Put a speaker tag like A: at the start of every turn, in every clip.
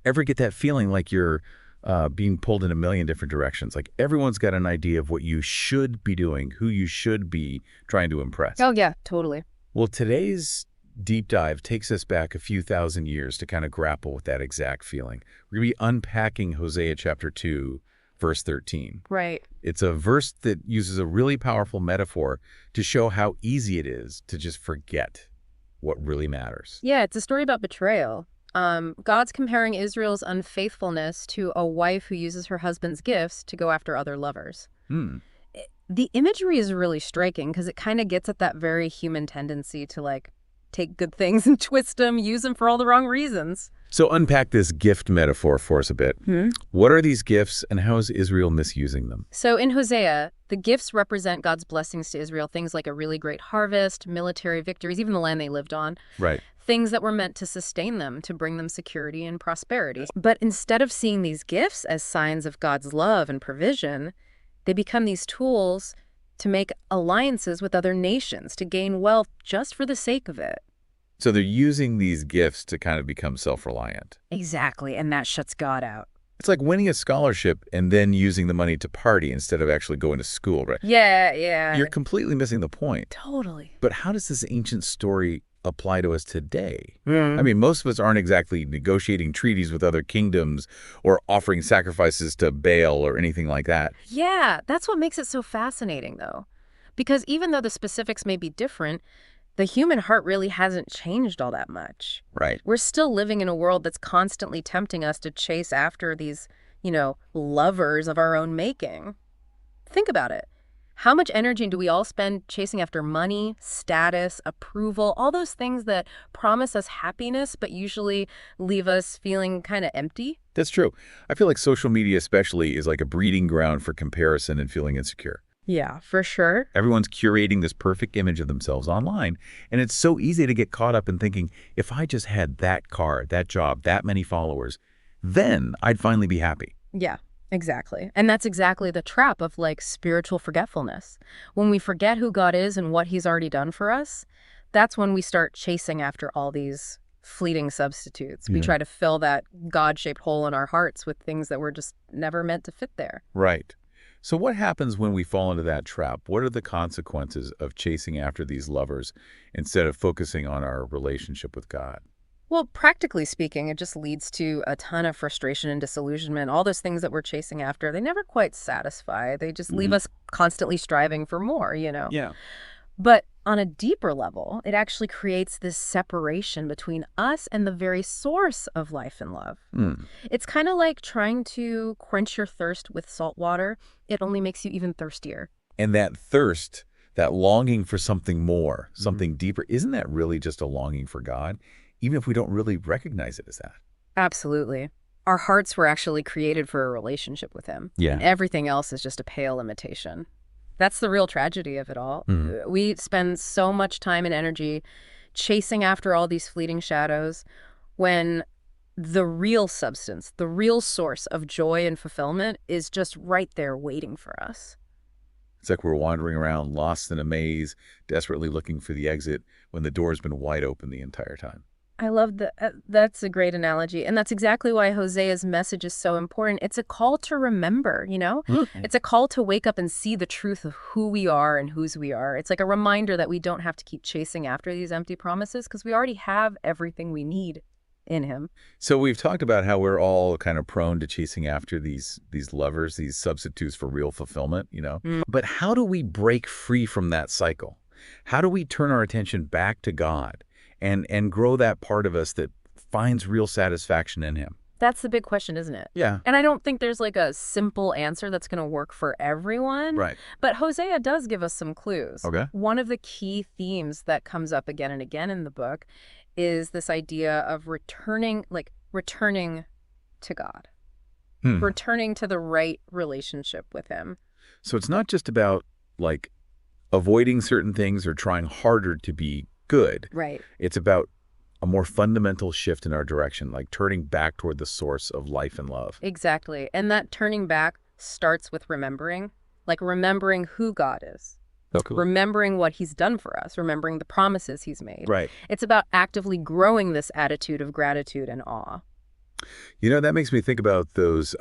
A: Ever get that feeling like you're being pulled in a million different directions? Like everyone's got an idea of what you should be doing, who you should be trying to impress.
B: Oh, yeah, totally.
A: Well, today's deep dive takes us back a few thousand years to kind of grapple with that exact feeling. We're going to be unpacking Hosea chapter 2, verse 13.
B: Right.
A: It's a verse that uses a really powerful metaphor to show how easy it is to just forget what really matters.
B: Yeah, it's a story about betrayal. God's comparing Israel's unfaithfulness to a wife who uses her husband's gifts to go after other lovers. The imagery is really striking because it kind of gets at that very human tendency to, like, take good things and twist them, use them for all the wrong reasons.
A: So unpack this gift metaphor for us a bit. What are these gifts and how is Israel misusing them?
B: So in Hosea, the gifts represent God's blessings to Israel, things like a really great harvest, military victories, even the land they lived on.
A: Right.
B: Things that were meant to sustain them, to bring them security and prosperity. But instead of seeing these gifts as signs of God's love and provision, they become these tools to make alliances with other nations, to gain wealth just for the sake of it.
A: So they're using these gifts to kind of become self-reliant.
B: Exactly, and that shuts God out.
A: It's like winning a scholarship and then using the money to party instead of actually going to school, right?
B: Yeah.
A: You're completely missing the point.
B: Totally.
A: But how does this ancient story apply to us today? I mean, most of us aren't exactly negotiating treaties with other kingdoms or offering sacrifices to Baal or anything like that.
B: Yeah, that's what makes it so fascinating, though. Because even though the specifics may be different, the human heart really hasn't changed all that much.
A: Right.
B: We're still living in a world that's constantly tempting us to chase after these, lovers of our own making. Think about it. How much energy do we all spend chasing after money, status, approval, all those things that promise us happiness but usually leave us feeling kind of empty?
A: That's true. I feel like social media especially is like a breeding ground for comparison and feeling insecure.
B: Yeah, for sure.
A: Everyone's curating this perfect image of themselves online, and it's so easy to get caught up in thinking, if I just had that car, that job, that many followers, then I'd finally be happy.
B: Yeah. Exactly. And that's exactly the trap of, like, spiritual forgetfulness. When we forget who God is and what he's already done for us, that's when we start chasing after all these fleeting substitutes. We try to fill that God-shaped hole in our hearts with things that were just never meant to fit there.
A: Right. So what happens when we fall into that trap? What are the consequences of chasing after these lovers instead of focusing on our relationship with God?
B: Well, practically speaking, it just leads to a ton of frustration and disillusionment. All those things that we're chasing after, they never quite satisfy. They just leave us constantly striving for more,
A: Yeah.
B: But on a deeper level, it actually creates this separation between us and the very source of life and love. It's kind of like trying to quench your thirst with salt water. It only makes you even thirstier.
A: And that thirst, that longing for something more, something deeper, isn't that really just a longing for God? Even if we don't really recognize it as that.
B: Absolutely. Our hearts were actually created for a relationship with him.
A: Yeah.
B: And everything else is just a pale imitation. That's the real tragedy of it all. We spend so much time and energy chasing after all these fleeting shadows when the real substance, the real source of joy and fulfillment is just right there waiting for us.
A: It's like we're wandering around lost in a maze, desperately looking for the exit when the door's been wide open the entire time.
B: I love that. That's a great analogy. And that's exactly why Hosea's message is so important. It's a call to remember, It's a call to wake up and see the truth of who we are and whose we are. It's like a reminder that we don't have to keep chasing after these empty promises because we already have everything we need in him.
A: So we've talked about how we're all kind of prone to chasing after these lovers, these substitutes for real fulfillment, But how do we break free from that cycle? How do we turn our attention back to God and grow that part of us that finds real satisfaction in him?
B: That's the big question, isn't it?
A: Yeah.
B: And I don't think there's like a simple answer that's going to work for everyone.
A: Right.
B: But Hosea does give us some clues.
A: Okay.
B: One of the key themes that comes up again and again in the book is this idea of returning to God, returning to the right relationship with him.
A: So it's not just about like avoiding certain things or trying harder to be good.
B: Right.
A: It's about a more fundamental shift in our direction, like turning back toward the source of life and love.
B: Exactly. And that turning back starts with remembering who God is.
A: Oh, cool.
B: Remembering what he's done for us, remembering the promises he's made.
A: Right.
B: It's about actively growing this attitude of gratitude and awe.
A: That makes me think about those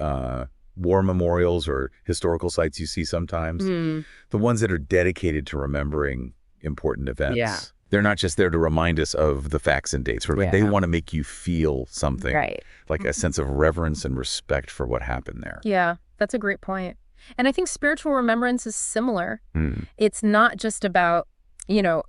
A: war memorials or historical sites you see sometimes.
B: Hmm.
A: The ones that are dedicated to remembering important
B: Yeah.
A: events. They're not just there to remind us of the facts and dates. They
B: Yeah.
A: want to make you feel something,
B: Right.
A: like a sense of reverence and respect for what happened there.
B: Yeah, that's a great point. And I think spiritual remembrance is similar.
A: Hmm.
B: It's not just about,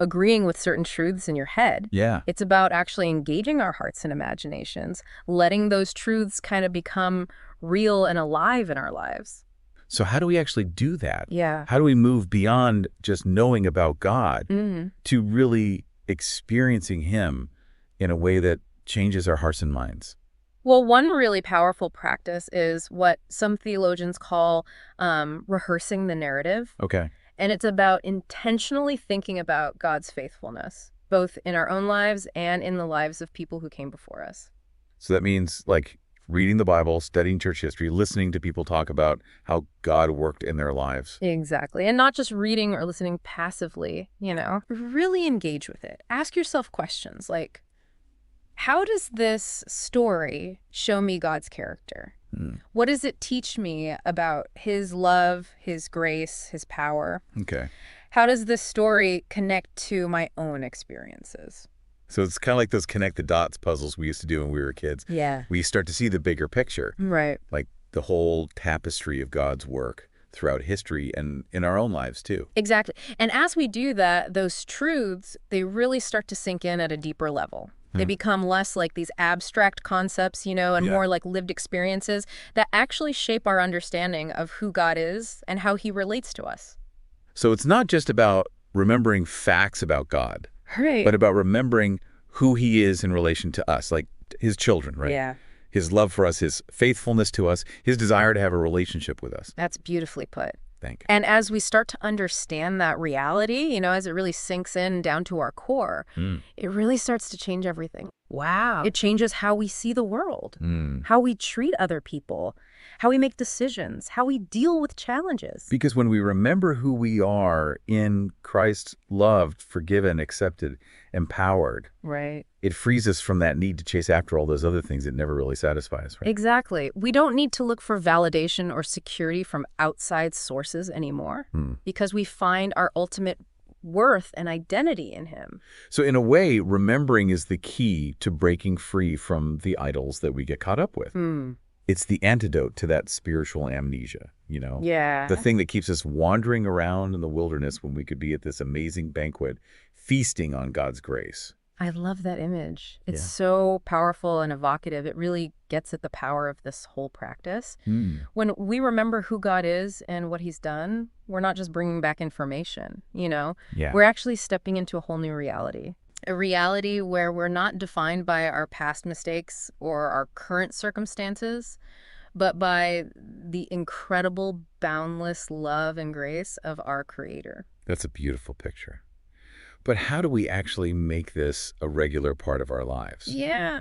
B: agreeing with certain truths in your head.
A: Yeah.
B: It's about actually engaging our hearts and imaginations, letting those truths kind of become real and alive in our lives.
A: So how do we actually do that?
B: Yeah.
A: How do we move beyond just knowing about God to really experiencing Him in a way that changes our hearts and minds?
B: Well, one really powerful practice is what some theologians call rehearsing the narrative.
A: Okay.
B: And it's about intentionally thinking about God's faithfulness, both in our own lives and in the lives of people who came before us.
A: So that means like reading the Bible, studying church history, listening to people talk about how God worked in their lives.
B: Exactly. And not just reading or listening passively, really engage with it. Ask yourself questions like, how does this story show me God's character? What does it teach me about His love, His grace, His power?
A: Okay.
B: How does this story connect to my own experiences?
A: So it's kind of like those connect the dots puzzles we used to do when we were kids.
B: Yeah.
A: We start to see the bigger picture,
B: Right.
A: like the whole tapestry of God's work throughout history and in our own lives too.
B: Exactly. And as we do that, those truths, they really start to sink in at a deeper level. They become less like these abstract concepts, and more like lived experiences that actually shape our understanding of who God is and how He relates to us.
A: So it's not just about remembering facts about God,
B: Right.
A: but about remembering who He is in relation to us, like His children, right?
B: Yeah.
A: His love for us, His faithfulness to us, His desire to have a relationship with us.
B: That's beautifully put.
A: Thank you.
B: And as we start to understand that reality, as it really sinks in down to our core, it really starts to change everything. Wow. It changes how we see the world, how we treat other people, how we make decisions, how we deal with challenges.
A: Because when we remember who we are in Christ, loved, forgiven, accepted, empowered,
B: Right.
A: it frees us from that need to chase after all those other things that never really satisfy us, right?
B: Exactly. We don't need to look for validation or security from outside sources anymore because we find our ultimate worth and identity in Him.
A: So in a way, remembering is the key to breaking free from the idols that we get caught up with. It's the antidote to that spiritual amnesia,
B: Yeah.
A: The thing that keeps us wandering around in the wilderness when we could be at this amazing banquet, feasting on God's grace.
B: I love that image. It's so powerful and evocative. It really gets at the power of this whole practice. When we remember who God is and what He's done, we're not just bringing back information,
A: Yeah.
B: We're actually stepping into a whole new reality. A reality where we're not defined by our past mistakes or our current circumstances, but by the incredible, boundless love and grace of our Creator.
A: That's a beautiful picture. But how do we actually make this a regular part of our lives?
B: Yeah.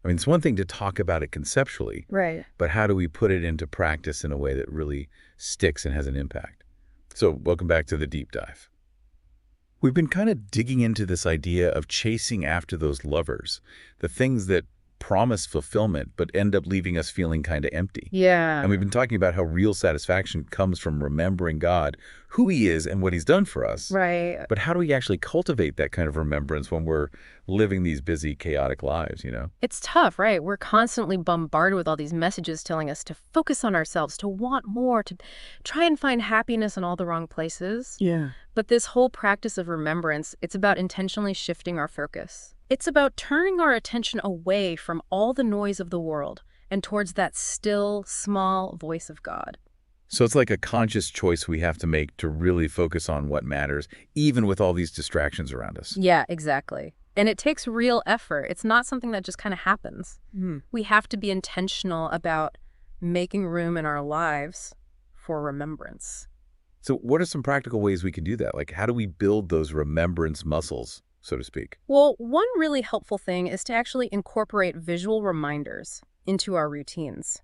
A: I mean, it's one thing to talk about it conceptually,
B: Right.
A: but how do we put it into practice in a way that really sticks and has an impact? So welcome back to the deep dive. We've been kind of digging into this idea of chasing after those lovers, the things that promise fulfillment but end up leaving us feeling kind of empty.
B: Yeah.
A: And we've been talking about how real satisfaction comes from remembering God, who He is and what He's done for us.
B: Right.
A: But how do we actually cultivate that kind of remembrance when we're living these busy, chaotic lives,
B: It's tough, right? We're constantly bombarded with all these messages telling us to focus on ourselves, to want more, to try and find happiness in all the wrong places.
A: Yeah.
B: But this whole practice of remembrance, it's about intentionally shifting our focus. It's about turning our attention away from all the noise of the world and towards that still, small voice of God.
A: So it's like a conscious choice we have to make to really focus on what matters, even with all these distractions around us.
B: Yeah, exactly. And it takes real effort. It's not something that just kind of happens. We have to be intentional about making room in our lives for remembrance.
A: So what are some practical ways we can do that? Like, how do we build those remembrance muscles, so to speak?
B: Well, one really helpful thing is to actually incorporate visual reminders into our routines.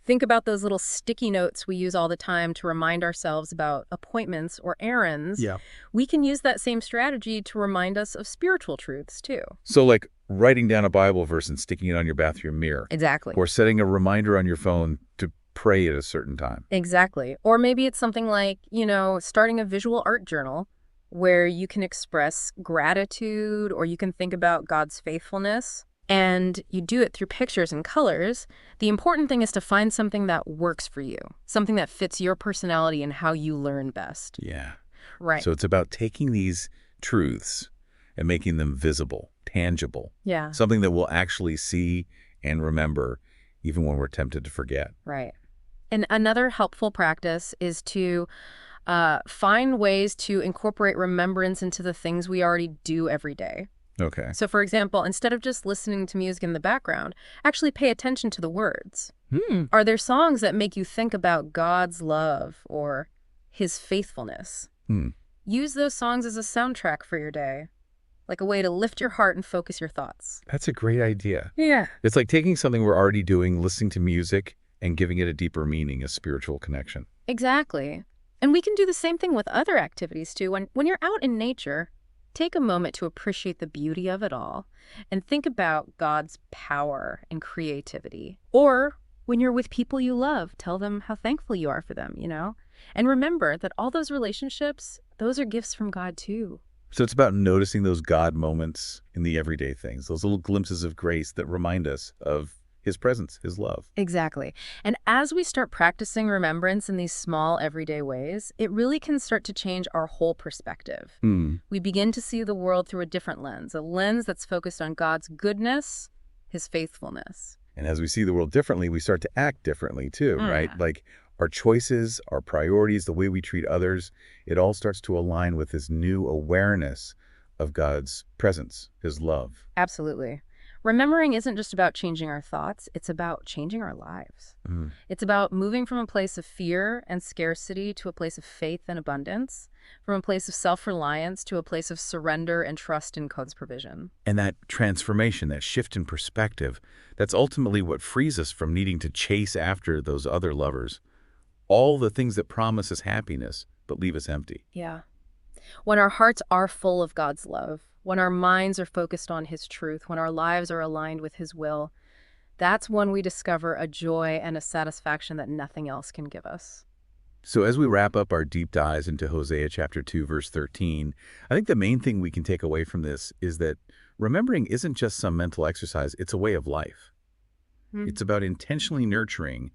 B: Think about those little sticky notes we use all the time to remind ourselves about appointments or errands.
A: Yeah.
B: We can use that same strategy to remind us of spiritual truths, too.
A: So like writing down a Bible verse and sticking it on your bathroom mirror.
B: Exactly.
A: Or setting a reminder on your phone to pray at a certain time.
B: Exactly. Or maybe it's something like, starting a visual art journal where you can express gratitude or you can think about God's faithfulness. And you do it through pictures and colors. The important thing is to find something that works for you, something that fits your personality and how you learn best.
A: Yeah.
B: Right.
A: So it's about taking these truths and making them visible, tangible.
B: Yeah.
A: Something that we'll actually see and remember even when we're tempted to forget.
B: Right. And another helpful practice is to find ways to incorporate remembrance into the things we already do every day.
A: Okay.
B: So, for example, instead of just listening to music in the background, actually pay attention to the words. Are there songs that make you think about God's love or his faithfulness? Use those songs as a soundtrack for your day, like a way to lift your heart and focus your thoughts.
A: That's a great idea.
B: Yeah.
A: It's like taking something we're already doing, listening to music, and giving it a deeper meaning, a spiritual connection.
B: Exactly. And we can do the same thing with other activities, too. When you're out in nature, take a moment to appreciate the beauty of it all and think about God's power and creativity. Or when you're with people you love, tell them how thankful you are for them, And remember that all those relationships, those are gifts from God, too.
A: So it's about noticing those God moments in the everyday things, those little glimpses of grace that remind us of his presence, his love.
B: Exactly. And as we start practicing remembrance in these small everyday ways, it really can start to change our whole perspective. We begin to see the world through a different lens, a lens that's focused on God's goodness, his faithfulness.
A: And as we see the world differently, we start to act differently too, right? Like our choices, our priorities, the way we treat others, it all starts to align with this new awareness of God's presence, his love.
B: Absolutely. Remembering isn't just about changing our thoughts, it's about changing our lives. It's about moving from a place of fear and scarcity to a place of faith and abundance, from a place of self-reliance to a place of surrender and trust in God's provision.
A: And that transformation, that shift in perspective, that's ultimately what frees us from needing to chase after those other lovers. All the things that promise us happiness, but leave us empty.
B: Yeah. When our hearts are full of God's love, when our minds are focused on his truth, when our lives are aligned with his will, that's when we discover a joy and a satisfaction that nothing else can give us.
A: So as we wrap up our deep dives into Hosea chapter 2, verse 13, I think the main thing we can take away from this is that remembering isn't just some mental exercise, it's a way of life. It's about intentionally nurturing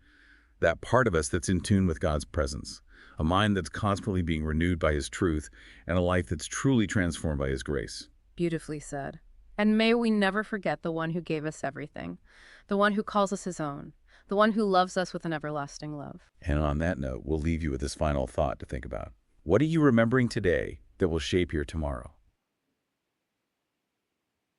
A: that part of us that's in tune with God's presence, a mind that's constantly being renewed by his truth, and a life that's truly transformed by his grace.
B: Beautifully said. And may we never forget the one who gave us everything, the one who calls us his own, the one who loves us with an everlasting love.
A: And on that note, we'll leave you with this final thought to think about. What are you remembering today that will shape your tomorrow?